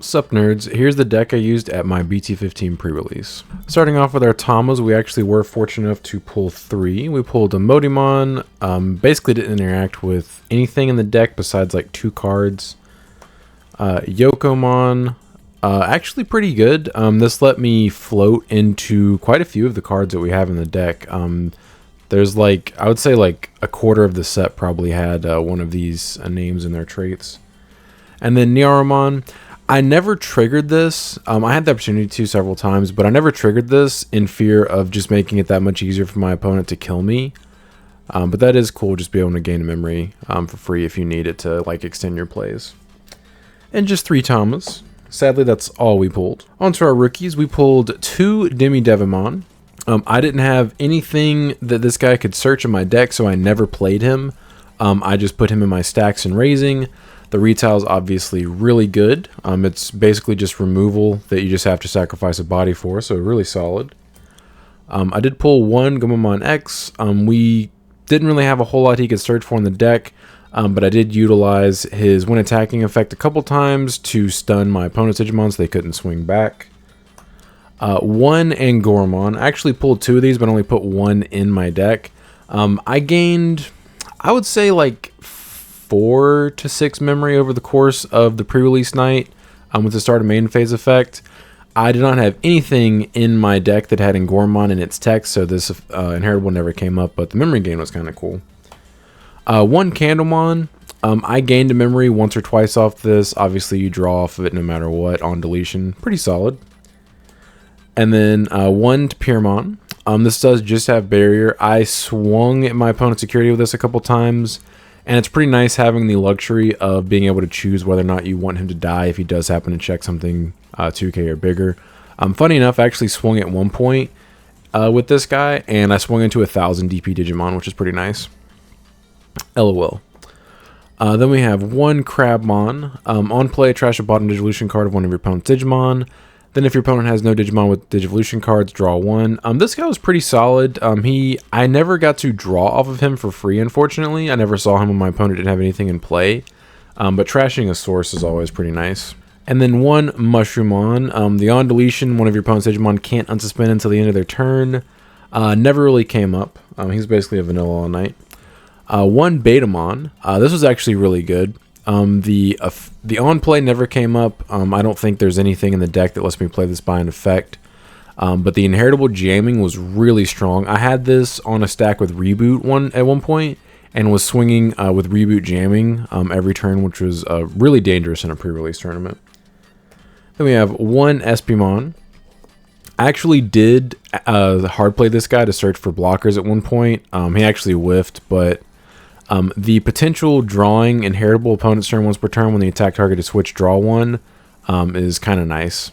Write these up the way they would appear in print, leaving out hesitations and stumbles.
Sup nerds, here's the deck I used at my BT15 pre-release. Starting off with our Tamers, we actually were fortunate enough to pull 3. We pulled a Digimon, basically didn't interact with anything in the deck besides like 2 cards. Yokomon, actually pretty good. This let me float into quite a few of the cards that we have in the deck. There's like, I would say like a quarter of the set probably had one of these names in their traits. And then Nearomon, I never triggered this. I had the opportunity to several times, but I never triggered this in fear of just making it that much easier for my opponent to kill me. But that is cool, just be able to gain a memory for free if you need it to like extend your plays. And just 3 Tamers. Sadly, that's all we pulled. On to our rookies, we pulled 2 Digimon. I didn't have anything that this guy could search in my deck, so I never played him. I just put him in my stacks and raising. The retail is obviously really good. It's basically just removal that you just have to sacrifice a body for, so really solid. I did pull 1 Digimon X. We didn't really have a whole lot he could search for in the deck, but I did utilize his when attacking effect a couple times to stun my opponent's Digimon so they couldn't swing back. 1 Angoromon. I actually pulled 2 of these, but only put 1 in my deck. I gained, I would say, like 4 to 6 memory over the course of the pre-release night with the start of main phase effect. I did not have anything in my deck that had Angoromon in its text, so this inheritable never came up, but the memory gain was kind of cool. 1 Candlemon. I gained a memory once or twice off this. Obviously, you draw off of it no matter what on deletion. Pretty solid. And then 1 Tamers. This does just have barrier. I swung at my opponent's security with this a couple times, and it's pretty nice having the luxury of being able to choose whether or not you want him to die if he does happen to check something 2k or bigger. Funny enough, I actually swung at one point with this guy, and I swung into 1000 DP Digimon, which is pretty nice. LOL. Then we have 1 Crabmon. On play, trash a bottom Digivolution card of one of your opponent's Digimon. Then if your opponent has no Digimon with Digivolution cards, draw 1. This guy was pretty solid. I never got to draw off of him for free, unfortunately. I never saw him when my opponent didn't have anything in play. But trashing a source is always pretty nice. And then 1 Mushroomon. The on deletion, one of your opponent's Digimon can't unsuspend until the end of their turn. Never really came up. He's basically a vanilla all night. 1 Betamon. This was actually really good. The on play never came up. I don't think there's anything in the deck that lets me play this by an effect. But the inheritable jamming was really strong. I had this on a stack with Reboot at one point, and was swinging with Reboot jamming every turn, which was really dangerous in a pre-release tournament. Then we have 1 Espimon. I actually did hard play this guy to search for blockers at one point. He actually whiffed, but the potential drawing inheritable opponent's turn once per turn when the attack target is switched, draw 1 is kind of nice.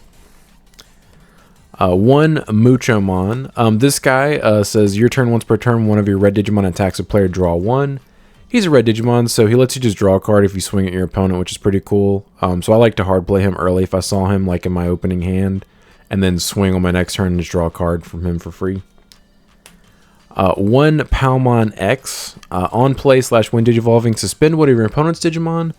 1 Muchomon. This guy says your turn once per turn, one of your red Digimon attacks a player, draw 1. He's a red Digimon, so he lets you just draw a card if you swing at your opponent, which is pretty cool. So I like to hard play him early if I saw him like in my opening hand, and then swing on my next turn and just draw a card from him for free. 1 Palmon X. On play / when Digivolving, suspend one of your opponent's Digimon.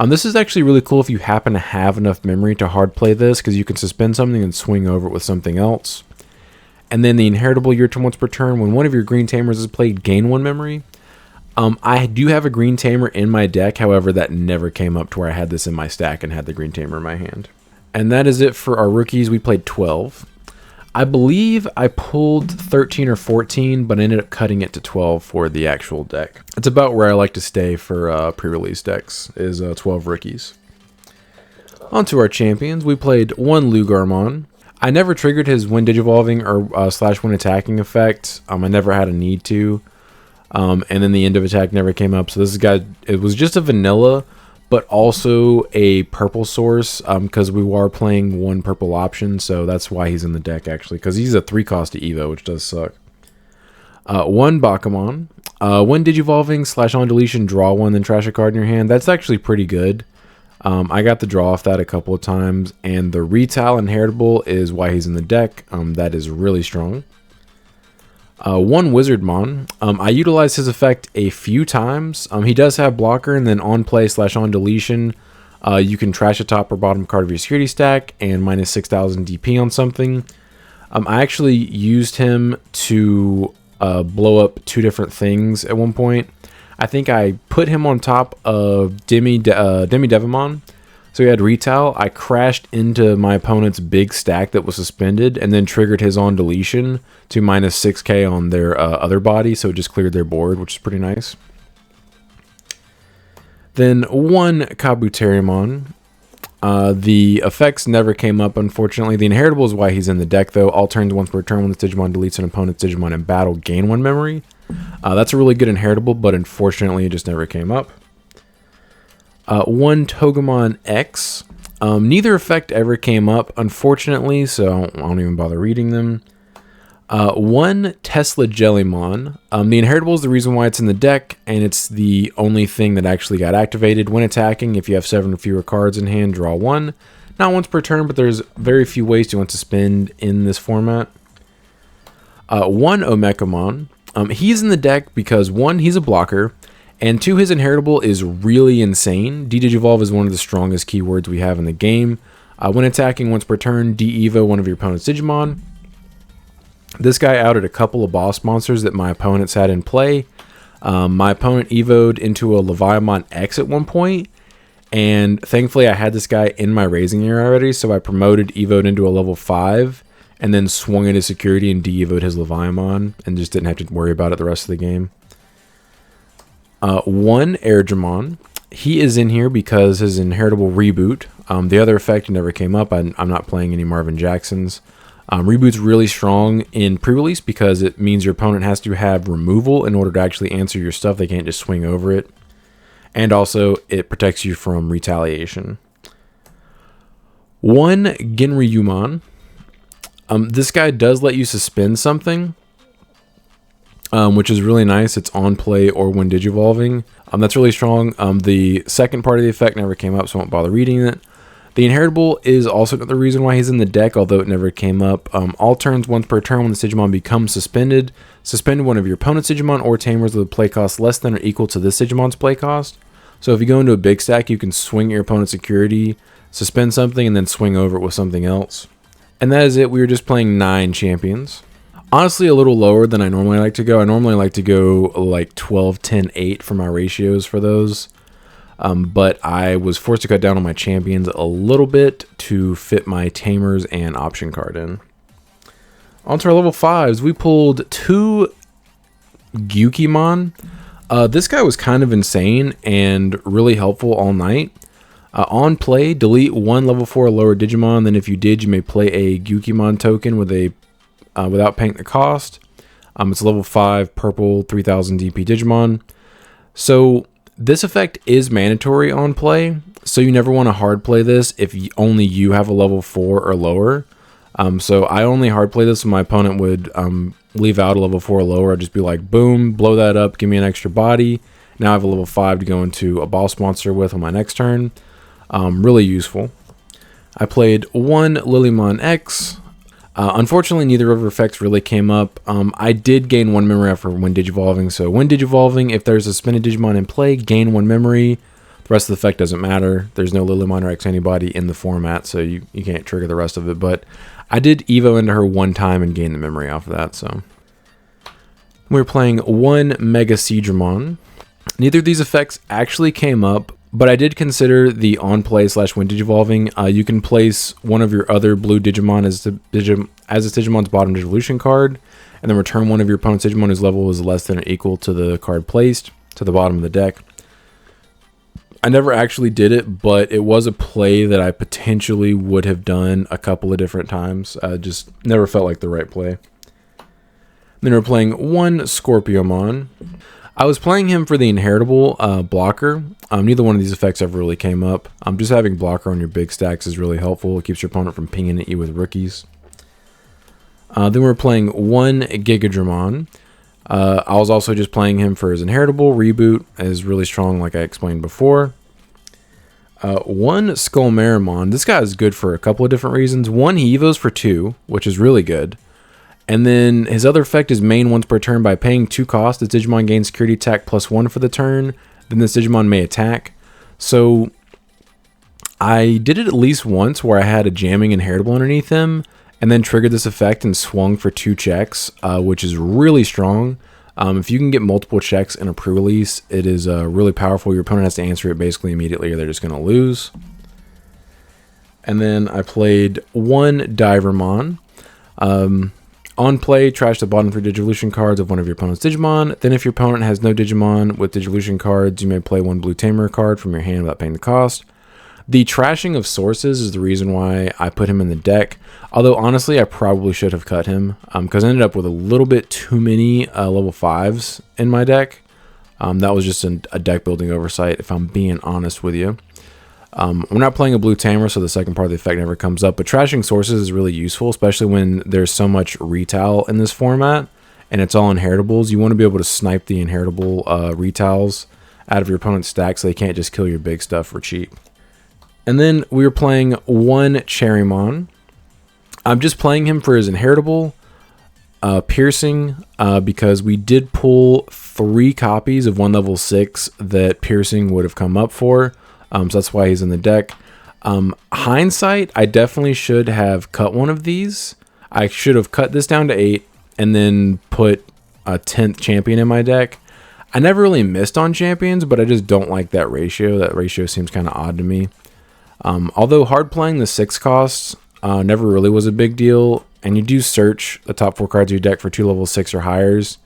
This is actually really cool if you happen to have enough memory to hard play this, because you can suspend something and swing over it with something else. And then the inheritable your turn once per turn, when one of your green Tamers is played, gain 1 memory. I do have a green Tamer in my deck, however, that never came up to where I had this in my stack and had the green Tamer in my hand. And that is it for our rookies. We played 12. I believe I pulled 13 or 14, but I ended up cutting it to 12 for the actual deck. It's about where I like to stay for pre-release decks, is 12 rookies. On to our champions. We played 1 Lugarmon. I never triggered his when Digivolving or / when attacking effect. I never had a need to. And then the end of attack never came up. So this guy, it was just a vanilla, but also a purple source, because we are playing 1 purple option, so that's why he's in the deck, actually, because he's a 3 cost to Evo, which does suck. 1 Bakumon. When Digivolving / on deletion, draw 1, then trash a card in your hand. That's actually pretty good. I got the draw off that a couple of times, and the retail inheritable is why he's in the deck. That is really strong. 1 Wizardmon. I utilized his effect a few times. He does have blocker, and then on play / on deletion, You can trash a top or bottom card of your security stack and minus 6,000 DP on something. I actually used him to blow up 2 different things at one point. I think I put him on top of Demi Devimon. So he had retail. I crashed into my opponent's big stack that was suspended and then triggered his on deletion to minus 6k on their other body. So it just cleared their board, which is pretty nice. Then 1 Kabuterimon. The effects never came up, unfortunately. The inheritable is why he's in the deck, though. All turns once per turn when this Digimon deletes an opponent's Digimon in battle, gain 1 memory. That's a really good inheritable, but unfortunately it just never came up. 1 Togemon X. Neither effect ever came up, unfortunately, so I won't even bother reading them. 1 Tesla Jellymon. The inheritable is the reason why it's in the deck, and it's the only thing that actually got activated. When attacking, if you have 7 or fewer cards in hand, draw 1. Not once per turn, but there's very few ways to want to spend in this format. 1 Omekamon. He's in the deck because 1, he's a blocker, and 2, his inheritable is really insane. De-Digivolve is one of the strongest keywords we have in the game. When attacking once per turn, de-evo one of your opponent's Digimon. This guy outed a couple of boss monsters that my opponents had in play. My opponent evoed into a Leviathan X at one point, and thankfully I had this guy in my raising area already, so I promoted evoed into a level 5, and then swung into security and de-evoed his Leviathan, and just didn't have to worry about it the rest of the game. 1 Airdramon. He is in here because his inheritable reboot. The other effect never came up. I'm not playing any Marvin Jacksons. Reboot's really strong in pre-release because it means your opponent has to have removal in order to actually answer your stuff. They can't just swing over it. And also, it protects you from retaliation. 1 Genryumon. This guy does let you suspend something, which is really nice. It's on play or when digivolving. That's really strong. The second part of the effect never came up, so I won't bother reading it. The inheritable is also the reason why he's in the deck, although it never came up. All turns once per turn when the Digimon becomes suspended. Suspend one of your opponent's Digimon or Tamers with a play cost less than or equal to this Digimon's play cost. So if you go into a big stack, you can swing your opponent's security, suspend something, and then swing over it with something else. And that is it. We were just playing 9 champions. Honestly, a little lower than I normally like to go. I normally like to go like 12, 10, 8 for my ratios for those. But I was forced to cut down on my champions a little bit to fit my Tamers and option card in. On to our level 5s, we pulled 2 Gyukimon. This guy was kind of insane and really helpful all night. On play, delete 1 level 4 or lower Digimon. Then if you did, you may play a Gyukimon token with a without paying the cost. It's level 5, purple, 3000 DP Digimon. So this effect is mandatory on play, so you never want to hard play this if only you have a level 4 or lower. So I only hard play this when my opponent would leave out a level 4 or lower. I'd just be like, boom, blow that up, give me an extra body. Now I have a level 5 to go into a boss monster with on my next turn. Really useful. I played 1 Lilymon X. Unfortunately, neither of her effects really came up. I did gain 1 memory after when digivolving. So when digivolving, if there's a suspended Digimon in play, gain 1 memory. The rest of the effect doesn't matter. There's no Lilymon or X anybody in the format, so you can't trigger the rest of it. But I did evo into her 1 time and gain the memory off of that. So we were playing 1 Mega Seadramon. Neither of these effects actually came up, but I did consider the on-play / when digivolving. You can place one of your other blue Digimon as its Digimon's bottom Digivolution card, and then return one of your opponent's Digimon whose level is less than or equal to the card placed to the bottom of the deck. I never actually did it, but it was a play that I potentially would have done a couple of different times. Just never felt like the right play. Then we're playing 1 Scorpiomon. I was playing him for the inheritable blocker. Neither one of these effects ever really came up. Just having blocker on your big stacks is really helpful. It keeps your opponent from pinging at you with rookies. Then we're playing 1 Gigadramon. I was also just playing him for his inheritable. Reboot is really strong, like I explained before. 1 Skullmeramon. This guy is good for a couple of different reasons. 1, he evos for 2, which is really good. And then his other effect is main once per turn. By paying 2 cost, this Digimon gains security attack +1 for the turn. Then this Digimon may attack. So I did it at least once where I had a jamming inheritable underneath him and then triggered this effect and swung for 2 checks, which is really strong. If you can get multiple checks in a pre-release, it is really powerful. Your opponent has to answer it basically immediately or they're just going to lose. And then I played 1 Divermon. On play, trash the bottom 3 Digivolution cards of one of your opponent's Digimon. Then if your opponent has no Digimon with Digivolution cards, you may play 1 blue Tamer card from your hand without paying the cost. The trashing of sources is the reason why I put him in the deck. Although, honestly, I probably should have cut him because I ended up with a little bit too many level 5s in my deck. That was just a deck building oversight, if I'm being honest with you. We're not playing a blue Tamer, so the second part of the effect never comes up. But trashing sources is really useful, especially when there's so much retail in this format and it's all inheritables. You want to be able to snipe the inheritable retails out of your opponent's stack so they can't just kill your big stuff for cheap. And then we were playing 1 Cherrymon. I'm just playing him for his inheritable, piercing, because we did pull 3 copies of 1 level 6 that piercing would have come up for. So that's why he's in the deck. Hindsight, I definitely should have cut one of these. I should have cut this down to 8 and then put a 10th champion in my deck. I never really missed on champions, but I just don't like that ratio. That ratio seems kind of odd to me. Although hard playing the 6 costs never really was a big deal, and you do search the top 4 cards of your deck for 2 level 6 or highers,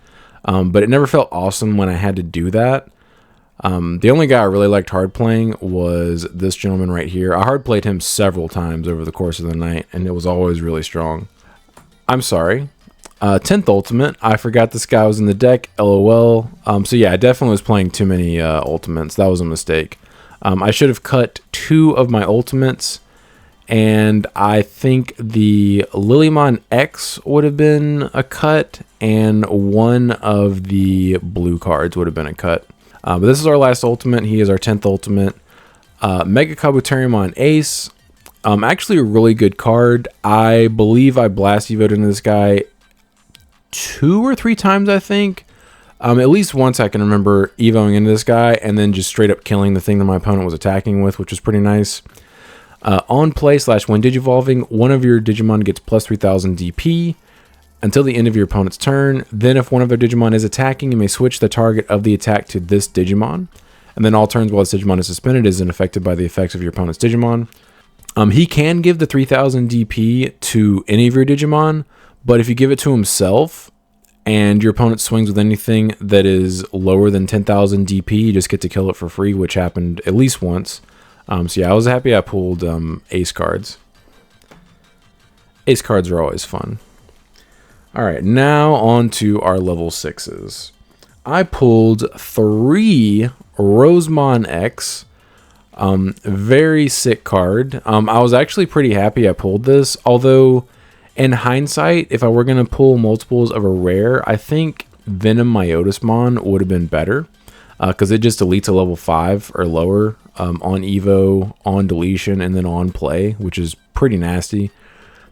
but it never felt awesome when I had to do that. The only guy I really liked hard playing was this gentleman right here. I hard played him several times over the course of the night, and it was always really strong. I'm sorry. 10th Ultimate. I forgot this guy was in the deck. LOL. So yeah, I definitely was playing too many Ultimates. That was a mistake. I should have cut 2 of my Ultimates, and I think the Lilymon X would have been a cut, and 1 of the blue cards would have been a cut. But this is our last Ultimate. He is our 10th Ultimate. Mega Kabuterimon ACE. Actually a really good card. I believe I Blast Evo'd into this guy 2 or 3 times, I think. At least once I can remember evoing into this guy and then just straight up killing the thing that my opponent was attacking with, which was pretty nice. On play / when Digivolving, one of your Digimon gets plus 3000 DP until the end of your opponent's turn. Then if one of their Digimon is attacking, you may switch the target of the attack to this Digimon. And then all turns while this Digimon is suspended isn't affected by the effects of your opponent's Digimon. He can give the 3000 DP to any of your Digimon, but if you give it to himself and your opponent swings with anything that is lower than 10,000 DP, you just get to kill it for free, which happened at least once. So yeah, I was happy I pulled Ace cards. Ace cards are always fun. Alright, now on to our level 6s. I pulled 3 Rosemon X. Very sick card. I was actually pretty happy I pulled this, although in hindsight, if I were going to pull multiples of a rare, I think Venom Myotismon would have been better, because it just deletes a level 5 or lower on Evo, on deletion, and then on play, which is pretty nasty.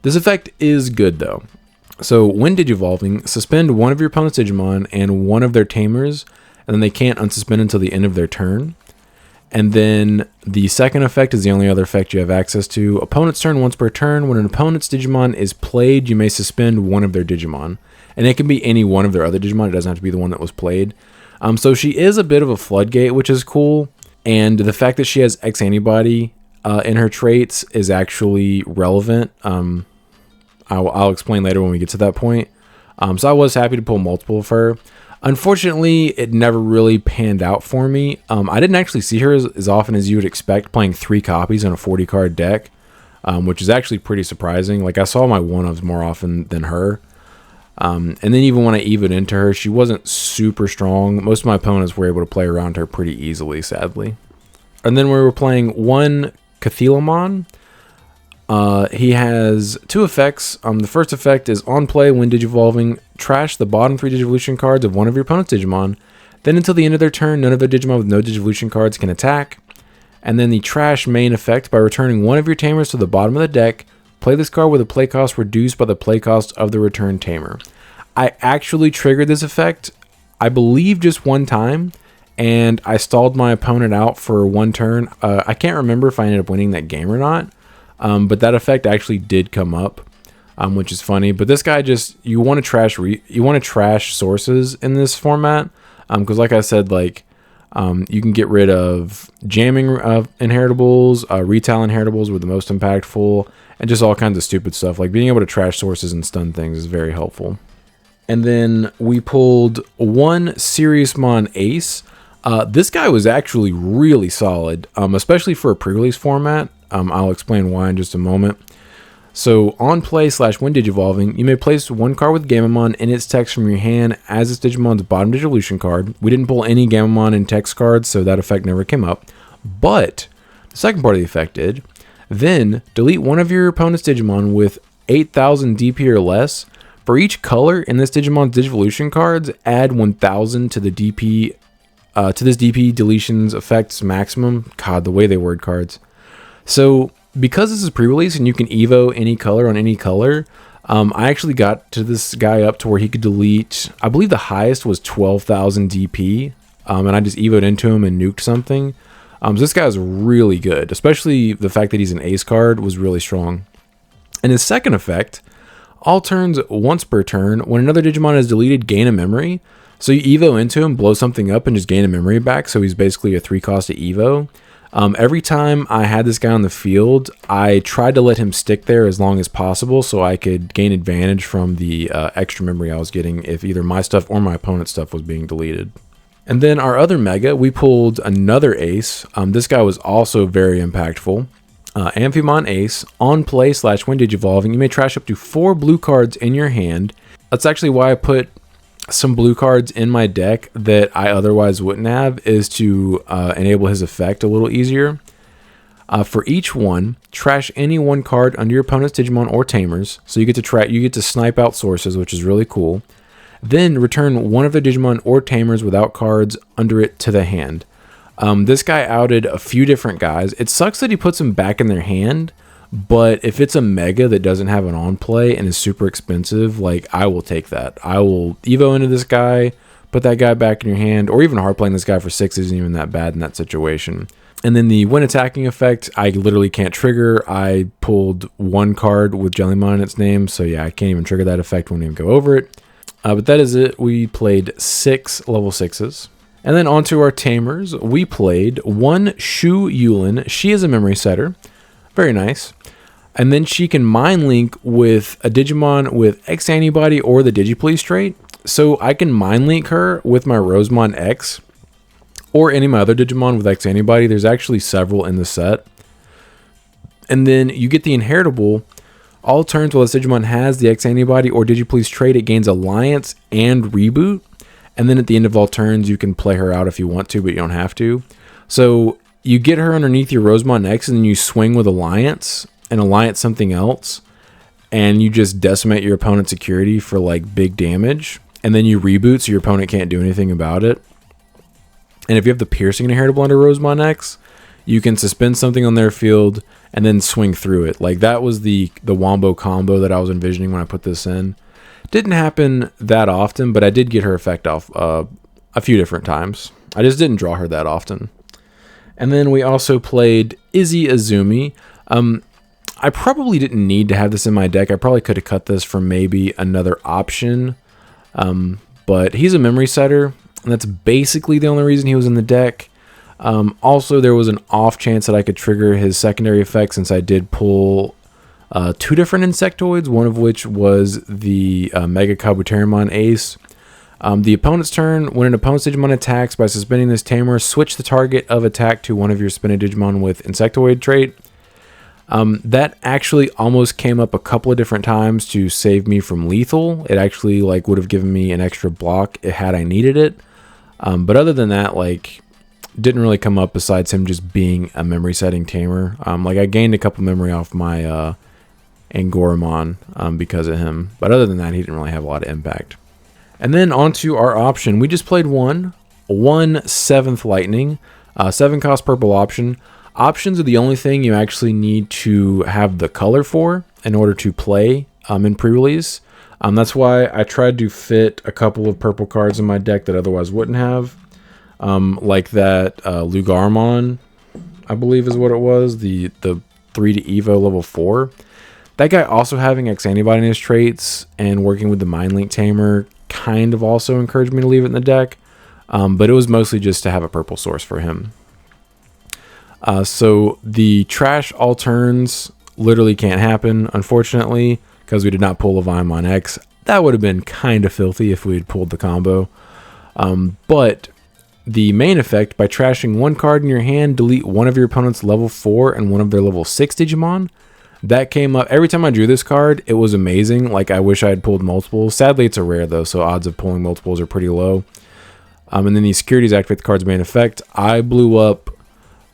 This effect is good though. So when Digivolving, suspend one of your opponent's Digimon and one of their Tamers, and then they can't unsuspend until the end of their turn. And then the second effect is the only other effect you have access to. Opponent's turn once per turn. When an opponent's Digimon is played, you may suspend one of their Digimon. And it can be any one of their other Digimon. It doesn't have to be the one that was played. So she is a bit of a floodgate, which is cool. And the fact that she has X antibody in her traits is actually relevant. I'll explain later when we get to that point. So I was happy to pull multiple of her. Unfortunately, it never really panned out for me. I didn't actually see her as often as you would expect, playing 3 copies in a 40 card deck, which is actually pretty surprising. Like, I saw my one-ofs more often than her. And then even when I evened into her, she wasn't super strong. Most of my opponents were able to play around her pretty easily, sadly. And then we were playing 1 Cathilamon. He has 2 effects. The first effect is on play when Digivolving, trash the bottom 3 Digivolution cards of one of your opponent's Digimon. Then until the end of their turn, none of their Digimon with no Digivolution cards can attack. And then the trash main effect, by returning one of your Tamers to the bottom of the deck, play this card with a play cost reduced by the play cost of the returned Tamer. I actually triggered this effect, I believe, just one time, and I stalled my opponent out for 1 turn. I can't remember if I ended up winning that game or not, but that effect actually did come up, which is funny. But this guy just, you want to trash sources in this format, because like I said, like you can get rid of jamming inheritables, retail inheritables were the most impactful, and just all kinds of stupid stuff. Like being able to trash sources and stun things is very helpful. And then we pulled 1 Digimon ACE. This guy was actually really solid, especially for a pre-release format. I'll explain why in just a moment. So on play/when digivolving, you may place 1 card with Gamamon in its text from your hand as its Digimon's bottom Digivolution card. We didn't pull any Gamamon in text cards, so that effect never came up. But the second part of the effect did. Then delete one of your opponent's Digimon with 8,000 DP or less. For each color in this Digimon's Digivolution cards, add 1,000 to the DP to this DP deletions effects maximum. God, the way they word cards. So because this is pre-release and you can evo any color on any color, I actually got to this guy up to where he could delete, I believe the highest was 12,000 DP, and I just evoed into him and nuked something. So this guy is really good, especially the fact that he's an ace card was really strong. And his second effect, all turns once per turn, when another Digimon is deleted, gain a memory. So you evo into him, blow something up, and just gain a memory back, so he's basically a 3 cost to evo. Every time I had this guy on the field, I tried to let him stick there as long as possible so I could gain advantage from the extra memory I was getting if either my stuff or my opponent's stuff was being deleted. And then our other mega, we pulled another ace. This guy was also very impactful. Amphimon Ace, on play/when digivolving, you may trash up to 4 blue cards in your hand. That's actually why I put some blue cards in my deck that I otherwise wouldn't have, is to enable his effect a little easier. For each one, trash any 1 card under your opponent's Digimon or Tamers. So you get to snipe out sources, which is really cool. Then return 1 of the Digimon or Tamers without cards under it to the hand. This guy outed a few different guys. It sucks that he puts them back in their hand, but if it's a mega that doesn't have an on play and is super expensive, like, I will take that. I will evo into this guy, put that guy back in your hand, or even hard playing this guy for 6 isn't even that bad in that situation. And then the when attacking effect, I literally can't trigger. I pulled 1 card with Jellymon in its name, so yeah, I can't even trigger that effect, won't even go over it. But that is it. We played 6 level 6s. And then onto our Tamers, we played 1 Shu Yulin. She is a memory setter. Very nice. And then she can mind link with a Digimon with X antibody or the Digipolice trait. So I can mind link her with my Rosemon X or any of my other Digimon with X antibody. There's actually several in the set. And then you get the inheritable. All turns while this Digimon has the X antibody or Digipolice trait, it gains Alliance and Reboot. And then at the end of all turns, you can play her out if you want to, but you don't have to. So you get her underneath your Rosemon X, and then you swing with Alliance and Alliance something else, and you just decimate your opponent's security for like big damage. And then you reboot so your opponent can't do anything about it. And if you have the Piercing inheritable under Rosemon X, you can suspend something on their field and then swing through it. Like, that was the wombo combo that I was envisioning when I put this in. Didn't happen that often, but I did get her effect off a few different times. I just didn't draw her that often. And then we also played Izzy Azumi. I probably didn't need to have this in my deck. I probably could have cut this from maybe another option. But he's a memory setter, and that's basically the only reason he was in the deck. Also, there was an off chance that I could trigger his secondary effect since I did pull 2 different insectoids, one of which was the Mega Kabuterimon Ace. The opponent's turn, when an opponent's Digimon attacks by suspending this Tamer, switch the target of attack to one of your suspended Digimon with insectoid trait. That actually almost came up a couple of different times to save me from lethal. It actually like would have given me an extra block had I needed it. But other than that, like, didn't really come up besides him just being a memory setting Tamer. Like, I gained a couple memory off my Angoramon because of him. But other than that, he didn't really have a lot of impact. And then onto our option. We just played one 7th Lightning, 7 cost purple option. Options are the only thing you actually need to have the color for in order to play in pre-release. That's why I tried to fit a couple of purple cards in my deck that otherwise wouldn't have. like that Lugarmon, I believe is what it was, the 3 to Evo level 4. That guy also having X antibody in his traits and working with the Mind Link Tamer kind of also encouraged me to leave it in the deck, but it was mostly just to have a purple source for him. So the trash all turns literally can't happen, unfortunately, because we did not pull Digimon on X. That would have been kind of filthy if we had pulled the combo. But the main effect, by trashing one card in your hand, delete one of your opponent's level 4 and one of their level 6 Digimon. That came up every time I drew this card. It was amazing. Like, I wish I had pulled multiples. Sadly, it's a rare though, so odds of pulling multiples are pretty low. And then these securities activate the card's main effect. I blew up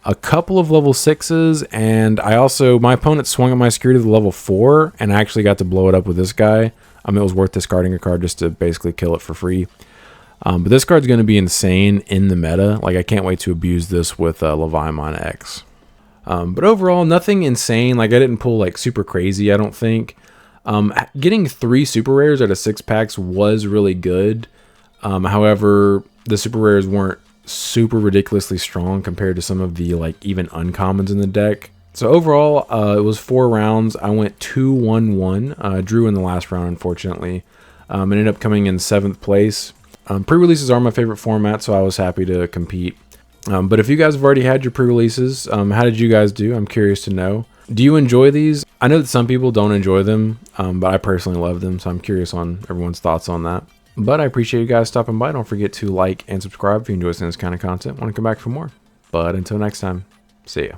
a couple of level 6s, and I also, my opponent swung at my security to level 4, and I actually got to blow it up with this guy. It was worth discarding a card just to basically kill it for free. But this card's going to be insane in the meta. Like, I can't wait to abuse this with Digimon X. But overall, nothing insane. Like, I didn't pull like super crazy, I don't think. Getting 3 super rares out of 6 packs was really good. However, the super rares weren't super ridiculously strong compared to some of the like even uncommons in the deck. So overall, it was 4 rounds. I went 2-1-1. Drew in the last round, unfortunately. Ended up coming in 7th place. Pre-releases are my favorite format, so I was happy to compete. But if you guys have already had your pre-releases, how did you guys do? I'm curious to know. Do you enjoy these? I know that some people don't enjoy them, but I personally love them, so I'm curious on everyone's thoughts on that. But I appreciate you guys stopping by. Don't forget to like and subscribe if you enjoy this kind of content. Want to come back for more. But until next time, see ya.